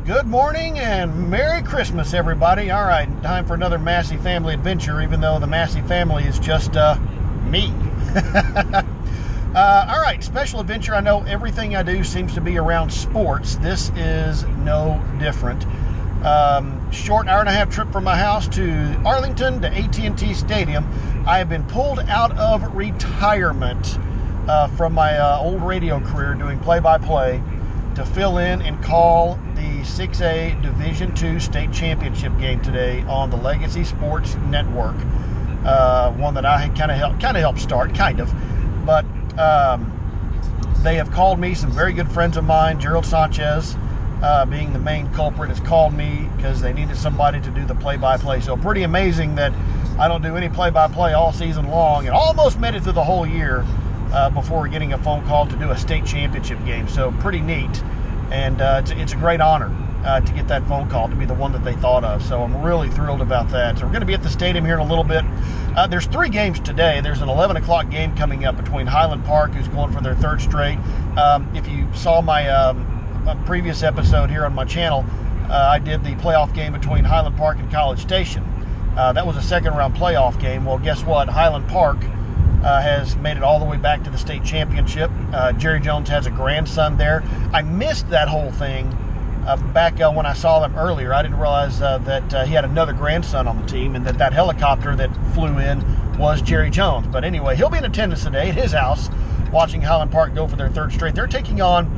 Good morning and Merry Christmas, everybody. All right, time for another Massey family adventure, even though the Massey family is just me. All right, special adventure. I know everything I do seems to be around sports. This is no different. Short hour-and-a-half trip from my house to Arlington to AT&T Stadium. I have been pulled out of retirement from my old radio career doing play-by-play to fill in and call the 6A Division II State Championship game today on the Legacy Sports Network. One that I had kind of helped start, but they have called me. Some very good friends of mine, Gerald Sanchez, being the main culprit, has called me because they needed somebody to do the play-by-play. So pretty amazing that I don't do any play-by-play all season long, and almost made it through the whole year before getting a phone call to do a state championship game. So pretty neat, and it's a great honor to get that phone call, to be the one that they thought of. So I'm really thrilled about that. So we're going to be at the stadium here in a little bit. There's 3 games today. There's an 11 o'clock game coming up between Highland Park, who's going for their 3rd straight. If you saw my previous episode here on my channel, I did the playoff game between Highland Park and College Station. That was a 2nd round playoff game. Well, guess what? Highland Park has made it all the way back to the state championship. Jerry Jones has a grandson there. I missed that whole thing back when I saw them earlier. I didn't realize that he had another grandson on the team, and that helicopter that flew in was Jerry Jones. But anyway, he'll be in attendance today at his house watching Highland Park go for their 3rd straight. They're taking on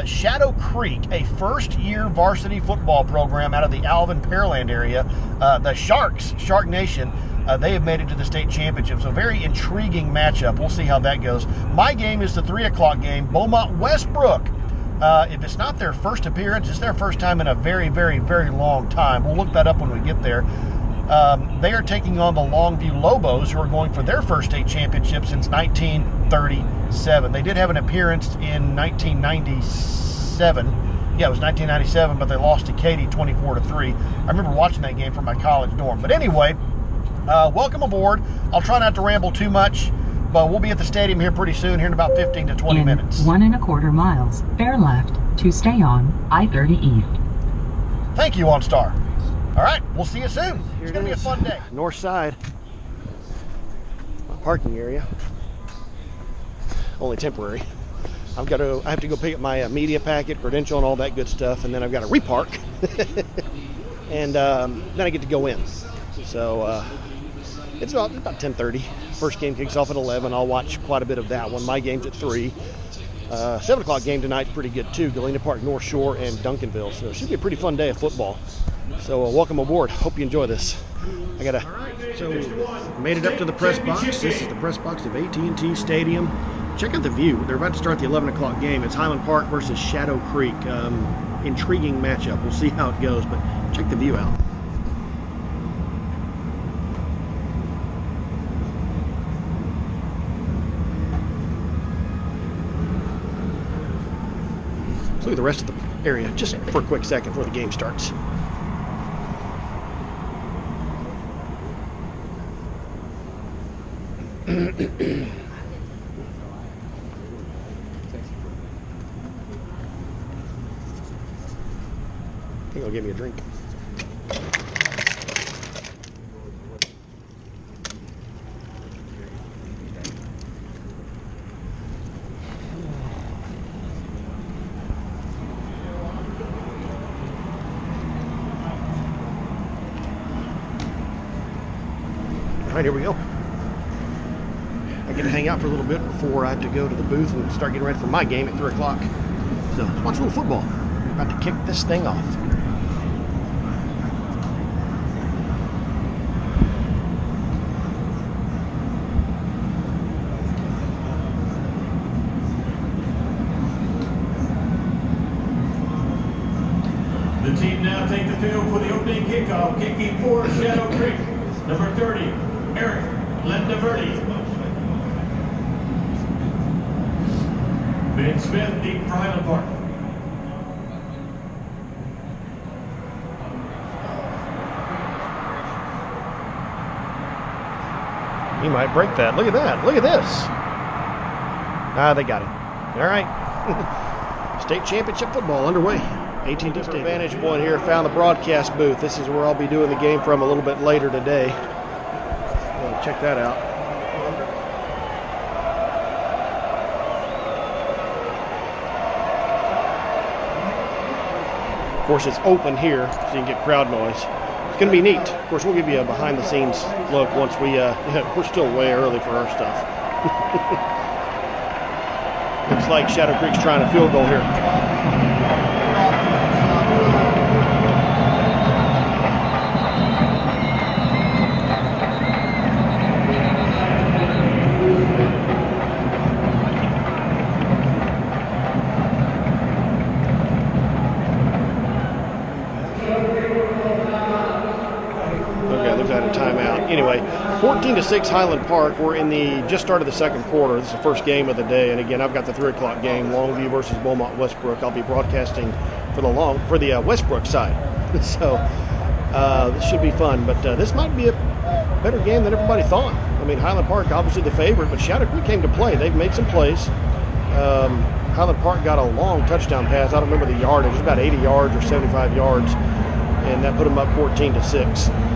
Shadow Creek, a first-year varsity football program out of the Alvin Pearland area. The Sharks, Shark Nation, they have made it to the state championship. So very intriguing matchup. We'll see how that goes. My game is the 3 o'clock game, Beaumont Westbrook. If it's not their first appearance, it's their first time in a very, very, very long time. We'll look that up when we get there. They are taking on the Longview Lobos, who are going for their first state championship since 1937. They did have an appearance in 1997. Yeah, it was 1997, but they lost to Katy 24-3. I remember watching that game from my college dorm. But anyway, welcome aboard. I'll try not to ramble too much, but we'll be at the stadium here pretty soon, here in about 15 to 20 minutes. 1.25 miles, bear left to stay on I-30 East. Thank you, OnStar. All right, we'll see you soon. It's going to be a fun day. North side, my parking area. Only temporary. I have to go pick up my media packet, credential, and all that good stuff, and then I've got to repark, and then I get to go in. So it's about 10:30. First game kicks off at 11. I'll watch quite a bit of that one. My game's at 3. 7 o'clock game tonight's pretty good too. Galena Park, North Shore, and Duncanville. So it should be a pretty fun day of football. So welcome aboard. Hope you enjoy this. So made it up to the press box. This is the press box of AT&T Stadium. Check out the view. They're about to start the 11 o'clock game. It's Highland Park versus Shadow Creek. Intriguing matchup. We'll see how it goes, but check the view out. Let's look at the rest of the area just for a quick second before the game starts. I think I'll give me a drink. All right, here we go. I get to hang out for a little bit before I have to go to the booth and start getting ready for my game at 3 o'clock. So let's watch a little football. We're about to kick this thing off. The team now take the field for the opening kickoff. Kicking for Shadow Creek, number 30, Eric Lendaverdi. Ben Smith, deep for Highland Park. He might break that. Look at that. Look at this. Ah, they got him. All right. State championship football underway. AT&T Stadium. Vantage point here. Found the broadcast booth. This is where I'll be doing the game from a little bit later today. Well, check that out. Of course, it's open here, so you can get crowd noise. It's going to be neat. Of course, we'll give you a behind-the-scenes look once we're still way early for our stuff. Looks like Shadow Creek's trying a field goal here. Okay, looks like a timeout. Anyway, 14-6 Highland Park. We're in the just started the second quarter. This is the first game of the day, and again, I've got the 3 o'clock game, Longview versus Beaumont Westbrook. I'll be broadcasting for the Westbrook side, so this should be fun. But this might be a better game than everybody thought. I mean, Highland Park obviously the favorite, but Shadow Creek came to play. They've made some plays. Highland Park got a long touchdown pass. I don't remember the yardage. It was about 80 yards or 75 yards, and that put them up 14-6.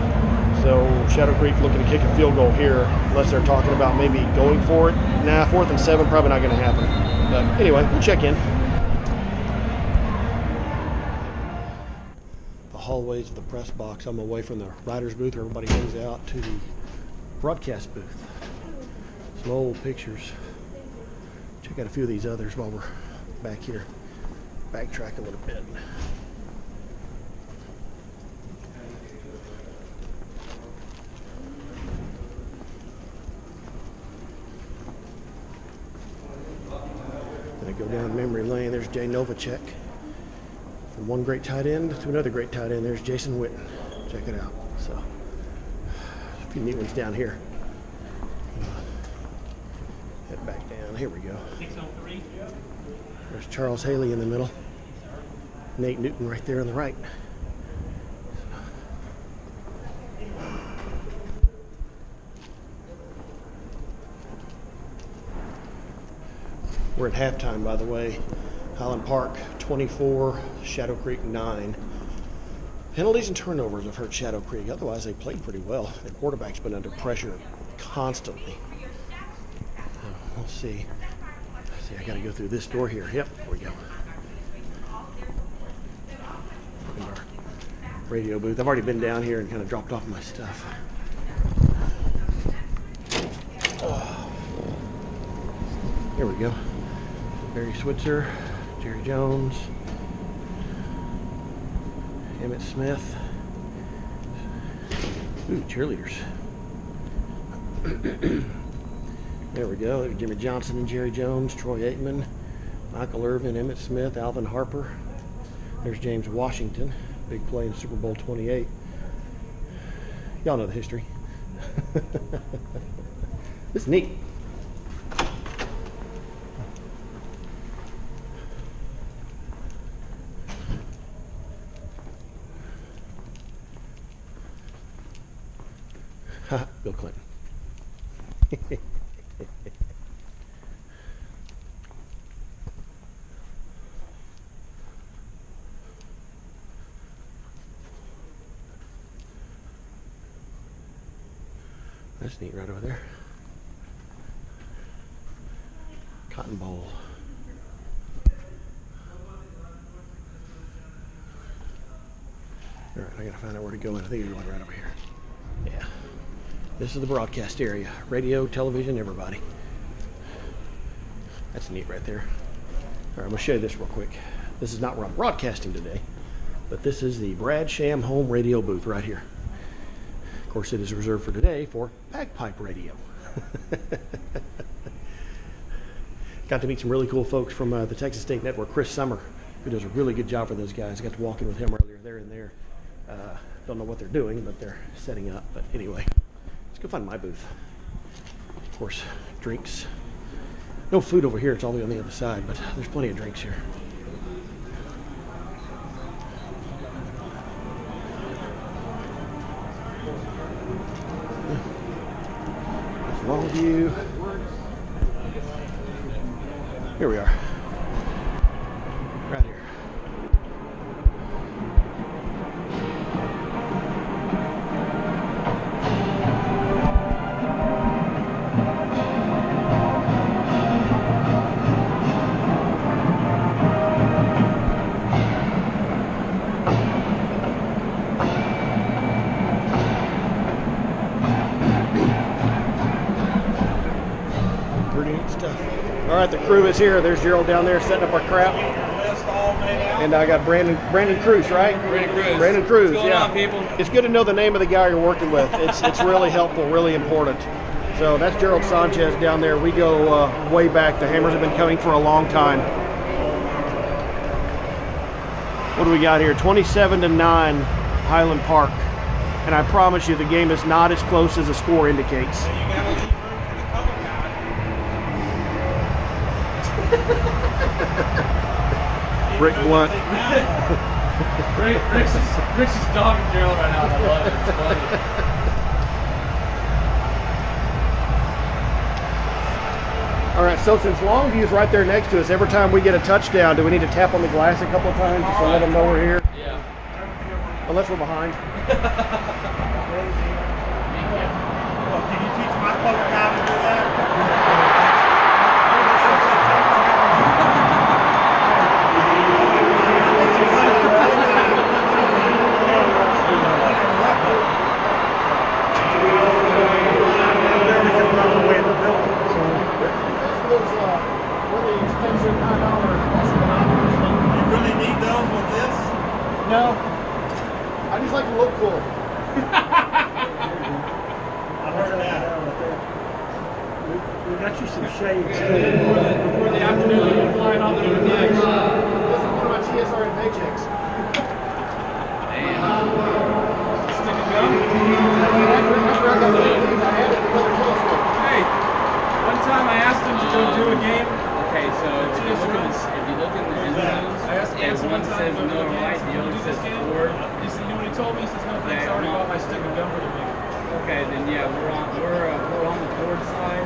So Shadow Creek looking to kick a field goal here, unless they're talking about maybe going for it. Nah, 4th and 7, probably not going to happen. But anyway, we'll check in. The hallways of the press box. I'm away from the writer's booth where everybody hangs out to the broadcast booth. Some old pictures. Check out a few of these others while we're back here. Backtrack a little bit. Go down memory lane. There's Jay Novacek. From one great tight end to another great tight end. There's Jason Witten. Check it out. So, a few neat ones down here. Head back down. Here we go. 603. There's Charles Haley in the middle. Nate Newton right there on the right. We're at halftime, by the way. Highland Park 24, Shadow Creek 9. Penalties and turnovers have hurt Shadow Creek. Otherwise, they played pretty well. Their quarterback's been under pressure constantly. We'll see. I got to go through this door here. Yep, there we go. In our radio booth. I've already been down here and kind of dropped off my stuff. Here we go. Barry Switzer, Jerry Jones, Emmett Smith. Ooh, cheerleaders. There we go. Jimmy Johnson and Jerry Jones, Troy Aikman, Michael Irvin, Emmett Smith, Alvin Harper. There's James Washington, big play in Super Bowl 28. Y'all know the history. This is neat. Bill Clinton. That's neat right over there. Cotton Bowl. All right, I gotta find out where to go, and I think it's going right over here. Yeah. This is the broadcast area. Radio, television, everybody. That's neat right there. All right, I'm gonna show you this real quick. This is not where I'm broadcasting today, but this is the Brad Sham home radio booth right here. Of course, it is reserved for today for bagpipe radio. Got to meet some really cool folks from the Texas State Network. Chris Summer, who does a really good job for those guys. I got to walk in with him earlier. They're in there. Don't know what they're doing, but they're setting up. But anyway, let's go find my booth. Of course, drinks. No food over here. It's all the way on the other side, but there's plenty of drinks here. Longview. Here we are. All right, the crew is here. There's Gerald down there setting up our crap. And I got Brandon Cruz, right? Brandon Cruz. What's going on, people? It's good to know the name of the guy you're working with. It's really helpful, really important. So that's Gerald Sanchez down there. We go way back. The Hammers have been coming for a long time. What do we got here? 27-9, Highland Park. And I promise you, the game is not as close as the score indicates. Rick Blunt. Rick's just dogging Gerald right now. I love it. It's funny. All right, so since Longview's right there next to us, every time we get a touchdown, do we need to tap on the glass a couple of times just to let them know we're here? Yeah. Unless we're behind. Well, can you teach my public how to do that? You really need those with this? No. I just like to look cool. I heard that. We got you some shades. Before the afternoon, you're flying on there with the eggs. This is one of my TSR and paychecks. Damn. Stick and gum? Hey, one time I asked him to go do a game. Okay, so if you look in the end zones, I asked Anson one one time, says Miller Lite, the other says Ford. He said, you know what he told me? He says, no thanks, I already bought my stick of gum for the week. Okay, then yeah, we're on the Ford side.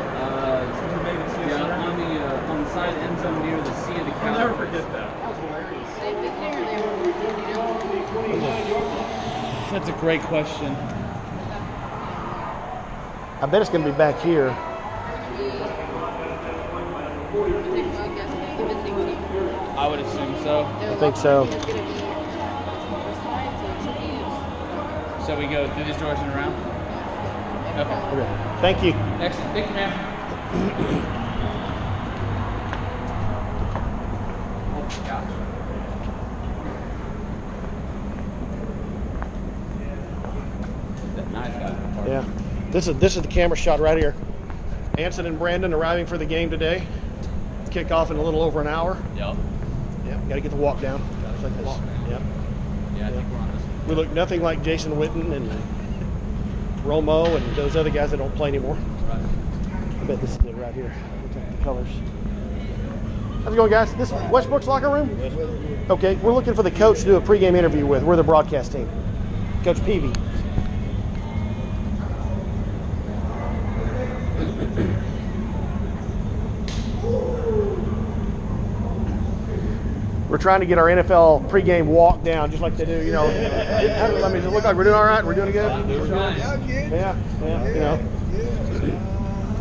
Yeah, on the side end zone near the Sea of the Cowboys. I'll never forget that. That's a great question. I bet it's going to be back here. I would assume so. I think so. So we go through this direction and around? Okay. Okay. Thank you. Excellent. Thank you, ma'am. Oh, gosh. That nice guy. Yeah. This is the camera shot right here. Anson and Brandon arriving for the game today. Kick off in a little over an hour. Yep. Yeah, got to get the walk down. Gotta Like this. walk down. Yep. Yeah, I think we're on this one. We look nothing like Jason Witten and Romo and those other guys that don't play anymore. Right. I bet this is it right here. Look at the colors. How's it going, guys? This Westbrook's locker room? Okay, we're looking for the coach to do a pregame interview with. We're the broadcast team. Coach Peavy. We're trying to get our NFL pregame walk down, just like they do, you know. I mean, does it look like we're doing all right? We're doing good? Yeah, you know.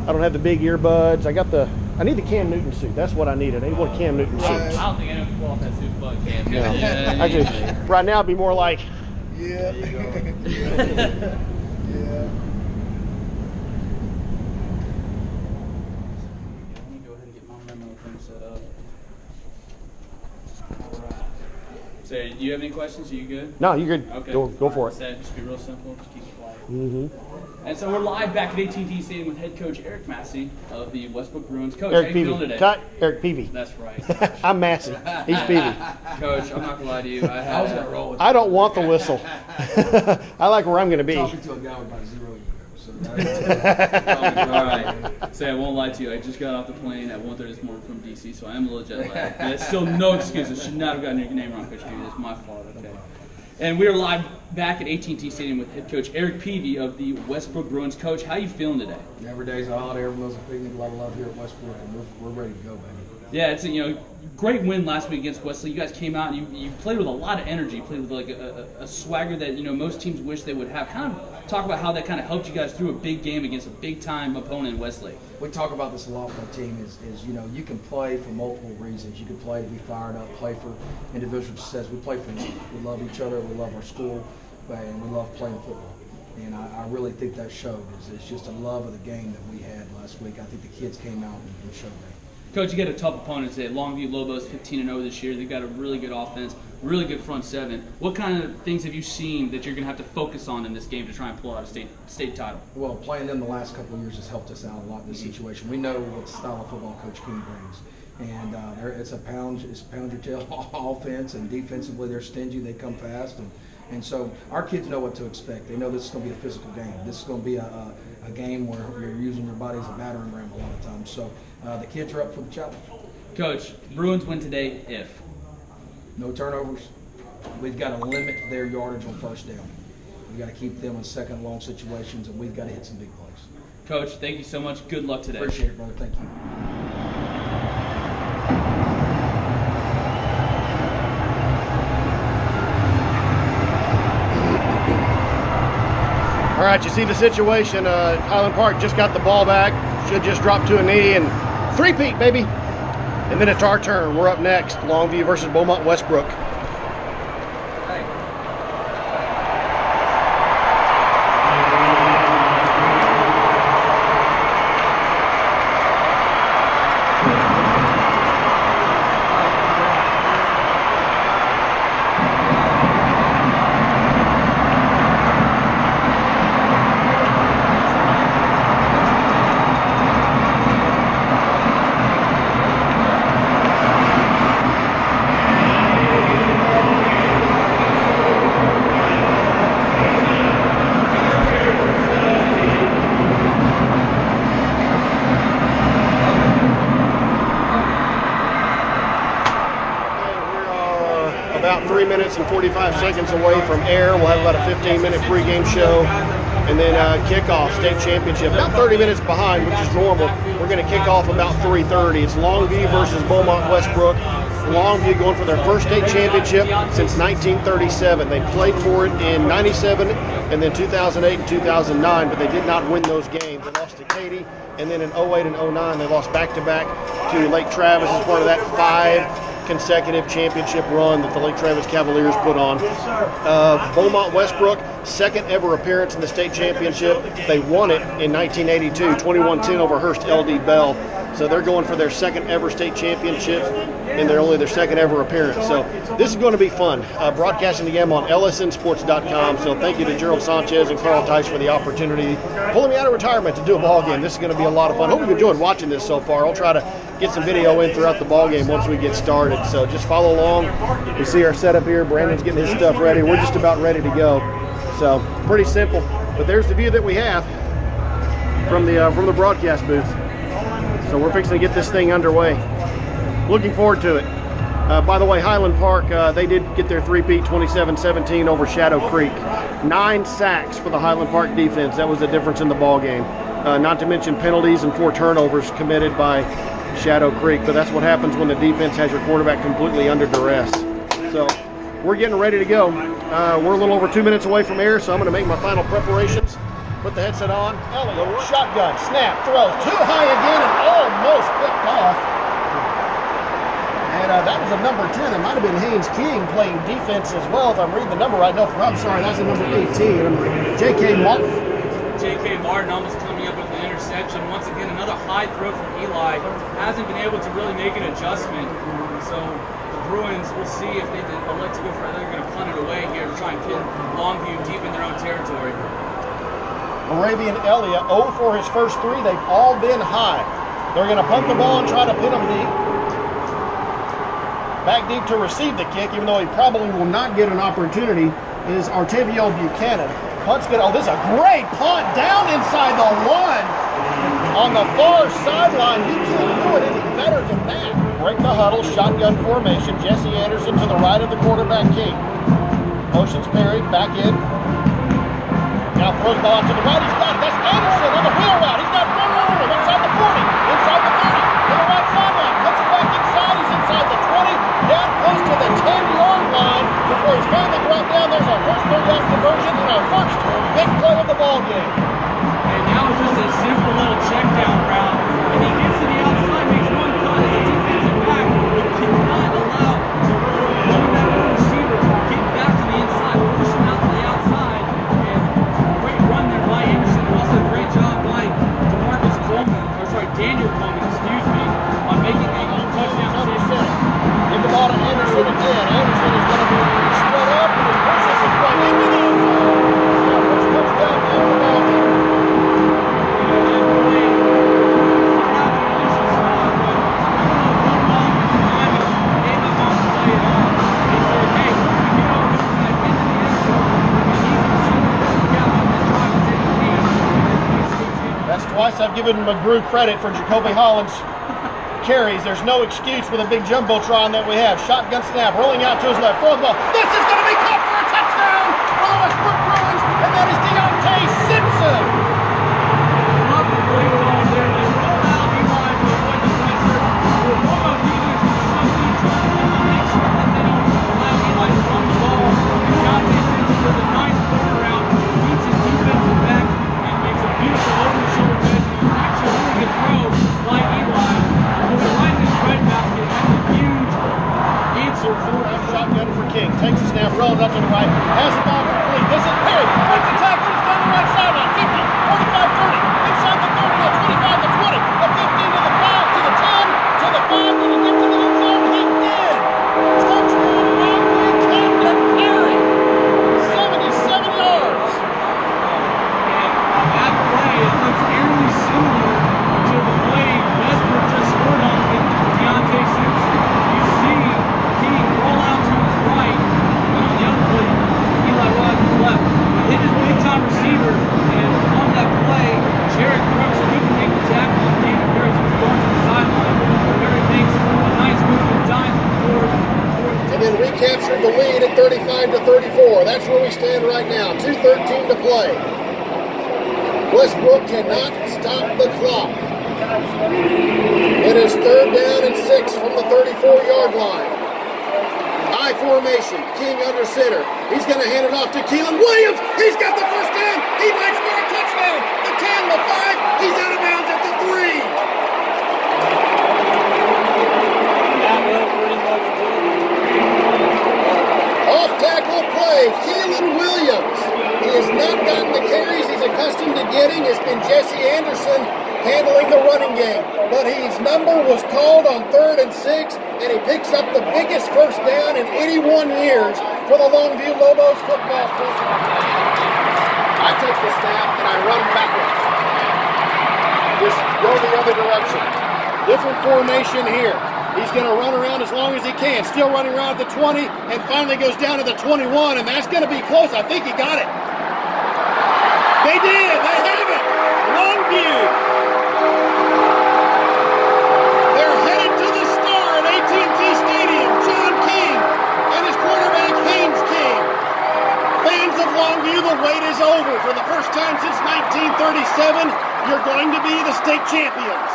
I don't have the big earbuds. I need the Cam Newton suit. That's what I needed. I need one of Cam Newton suits. I don't think anyone can pull off that suit but Cam. Yeah. Actually, right now it'd be more like. Yeah. Yeah. Let me go ahead and get my memo thing set up. All right. So, do you have any questions? Are you good? No, you're good. Okay. Go for it. So, just be real simple. Just keep it quiet. Mm-hmm. And so we're live back at AT&T Stadium with head coach Eric Massey of the Westbrook Bruins. Coach, Eric how you feeling Peavy. today? Cut. Eric Peavy. That's right. I'm Massey. He's Peavy. Coach, I'm not gonna lie to you. I was gonna roll with I don't want the whistle. I like where I'm going to be. Talking to a guy with about 0 years. So all right. Say I won't lie to you. I just got off the plane at 1:30 this morning from DC, so I am a little jet lagged. But it's still no excuse. I should not have gotten your name wrong, Coach Peavy. It's my fault. Okay. And we are live back at AT&T Stadium with head coach Eric Peavy of the Westbrook Bruins. Coach, how you feeling today? every day's a holiday. Everyone's a picnic. A lot of love here at Westbrook, and we're ready to go, baby. Yeah, it's a great win last week against Wesley. You guys came out and you played with a lot of energy. You played with like a swagger that most teams wish they would have. Kind of talk about how that kind of helped you guys through a big game against a big time opponent in Wesley. We talk about this a lot with our team. Is you can play for multiple reasons. You can play to be fired up, play for individual success. We play for love. We love each other. We love our school, and we love playing football. And I really think that showed. It's just a love of the game that we had last week. I think the kids came out and showed that. Coach, you get a tough opponent today. Longview Lobos 15-0 this year. They've got a really good offense, really good front seven. What kind of things have you seen that you're going to have to focus on in this game to try and pull out a state title? Well, playing them the last couple of years has helped us out a lot in this situation. We know what style of football Coach King brings. And it's a pound your tail offense, and defensively they're stingy, they come fast. And so our kids know what to expect. They know this is going to be a physical game. This is going to be a game where you're using your body as a battering ram a lot of times. So the kids are up for the challenge. Coach, Bruins win today if? No turnovers. We've got to limit their yardage on first down. We've got to keep them in second and long situations, and we've got to hit some big plays. Coach, thank you so much. Good luck today. Appreciate it, brother. Thank you. All right, you see the situation. Highland Park just got the ball back. Should just drop to a knee and three-peat, baby. And then it's our turn. We're up next. Longview versus Beaumont Westbrook. About 3 minutes and 45 seconds away from air. We'll have about a 15-minute pregame show, and then kickoff, state championship. About 30 minutes behind, which is normal. We're going to kick off about 3:30. It's Longview versus Beaumont Westbrook. Longview going for their first state championship since 1937. They played for it in '97 and then 2008 and 2009, but they did not win those games. They lost to Katy, and then in '08 and '09 they lost back-to-back to Lake Travis as part of that 5 consecutive championship run that the Lake Travis Cavaliers put on. Beaumont Westbrook, second ever appearance in the state championship. They won it in 1982, 21-10 over Hearst LD Bell. So they're going for their second ever state championship, and they're only their second ever appearance. So this is going to be fun. Broadcasting the game on lsnsports.com. So thank you to Gerald Sanchez and Carl Tice for the opportunity, pulling me out of retirement to do a ball game. This is going to be a lot of fun. Hope you've enjoyed watching this so far. I'll try to get some video in throughout the ball game once we get started. So just follow along. You see our setup here. Brandon's getting his stuff ready. We're just about ready to go. So pretty simple. But there's the view that we have from the broadcast booth. So we're fixing to get this thing underway. Looking forward to it. By the way, Highland Park, they did get their three-peat 27-17 over Shadow Creek. 9 sacks for the Highland Park defense. That was the difference in the ball game. Not to mention penalties and 4 turnovers committed by Shadow Creek. But that's what happens when the defense has your quarterback completely under duress. So we're getting ready to go. We're a little over 2 minutes away from air, so I'm going to make my final preparations. Put the headset on. Elliott, shotgun, snap, throws too high again and almost picked off. And that was a number 10. It might have been Haynes King playing defense as well, if I'm reading the number right. No, I'm sorry, that's a number 18. J.K. Martin. J.K. Martin almost coming up with an interception. Once again, another high throw from Eli. Hasn't been able to really make an adjustment. So the Bruins, we'll see if they elect to go for it. They're going to punt it away here to try and pin Longview deep in their own territory. Moravian Elliott, 0 for his first 3. They've all been high. They're going to punt the ball and try to pin them deep. Back deep to receive the kick, even though he probably will not get an opportunity, is Artavio Buchanan. Punt's good. Oh, this is a great punt down inside the 1 on the far sideline. You can't do it any better than that. Break the huddle, shotgun formation. Jesse Anderson to the right of the quarterback, King. Motions parried, back in. Now throws the ball out to the right. He's got it. That's Anderson on the wheel route. He's got one over him inside the 40, inside the 30, to the right sideline. Puts it back inside. He's inside the 20, down close to the 10-yard line before he's finally brought down. There's our first third down conversion and our first big play of the ball game. And now it's just a simple little check down route. And he gets to the outside, makes one cut as a defensive back. He cannot allow the receiver to get back to the inside, push him out to the outside. Run there by Anderson, and also a great job by Daniel Coleman, on making giving McGrew credit for Jacoby Holland's carries. There's no excuse with a big jumbotron that we have. Shotgun snap, rolling out to his left, throw the ball. This is going to be caught for a touchdown for the Westbrook Bruins, and that is Deontay Simpson. Shotgun for King. Takes the snap, rolls up to the right, has the ball complete. This is Perry. Wins the tackle. He's down the right sideline. 50, 45, 30. Inside the 30, the 25, the 20, the 15, to the 5, to the 10, to the 5. Did he get to the end zone? He did. Touchdown by Camden Perry. 77 yards. And that play, it looks eerily similar to the play Westbrook just scored on with Deontay Simpson. You see King roll out to his right, and on the other play, Eli Rogers left. He hit his big-time receiver, and on that play, Jared Brooks couldn't make the tackle on David Perry. He was going to the sideline. Perry makes a nice move and dives forward. And then recaptured the lead at 35 to 34. That's where we stand right now. 2:13 to play. Westbrook cannot stop the clock. It is 3rd down and 6 from the 34-yard line. I formation, King under center. He's going to hand it off to Keelan Williams. He's got the first down. He might score a touchdown. The 10, the 5. He's out of bounds at the 3. Off tackle play, Keelan Williams. He has not gotten the carries he's accustomed to getting. It's been Jesse Anderson handling the running game. But his number was called on 3rd and 6, and he picks up the biggest first down in 81 years for the Longview Lobos football team. I take the snap and I run backwards. Just go the other direction. Different formation here. He's going to run around as long as he can. Still running around at the 20 and finally goes down to the 21, and that's going to be close. I think he got it. They did. They have it. Longview. They're headed to the star at AT&T Stadium. John King and his quarterback Haynes King. Fans of Longview, the wait is over. For the first time since 1937, you're going to be the state champions.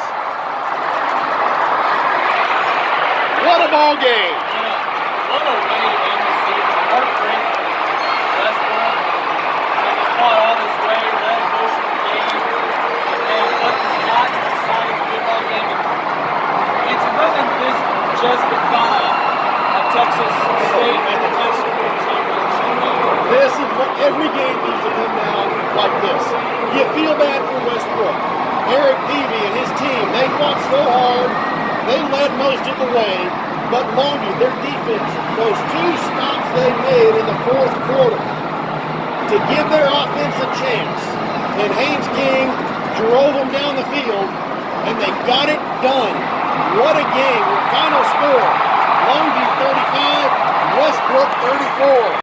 What a ball game! What a way to end the season. Heartbreak. Westbrook. They fought all this way, led most of the game. And what is not a solid football game. And so doesn't this justify a Texas State National Championship? This is what every game needs to come down like this. You feel bad for Westbrook. Eric Peavy and his team, they fought so hard. They led most of the way, but Longview, their defense, those 2 stops they made in the 4th quarter to give their offense a chance. And Haynes King drove them down the field, and they got it done. What a game. Your final score, Longview 35, Westbrook 34.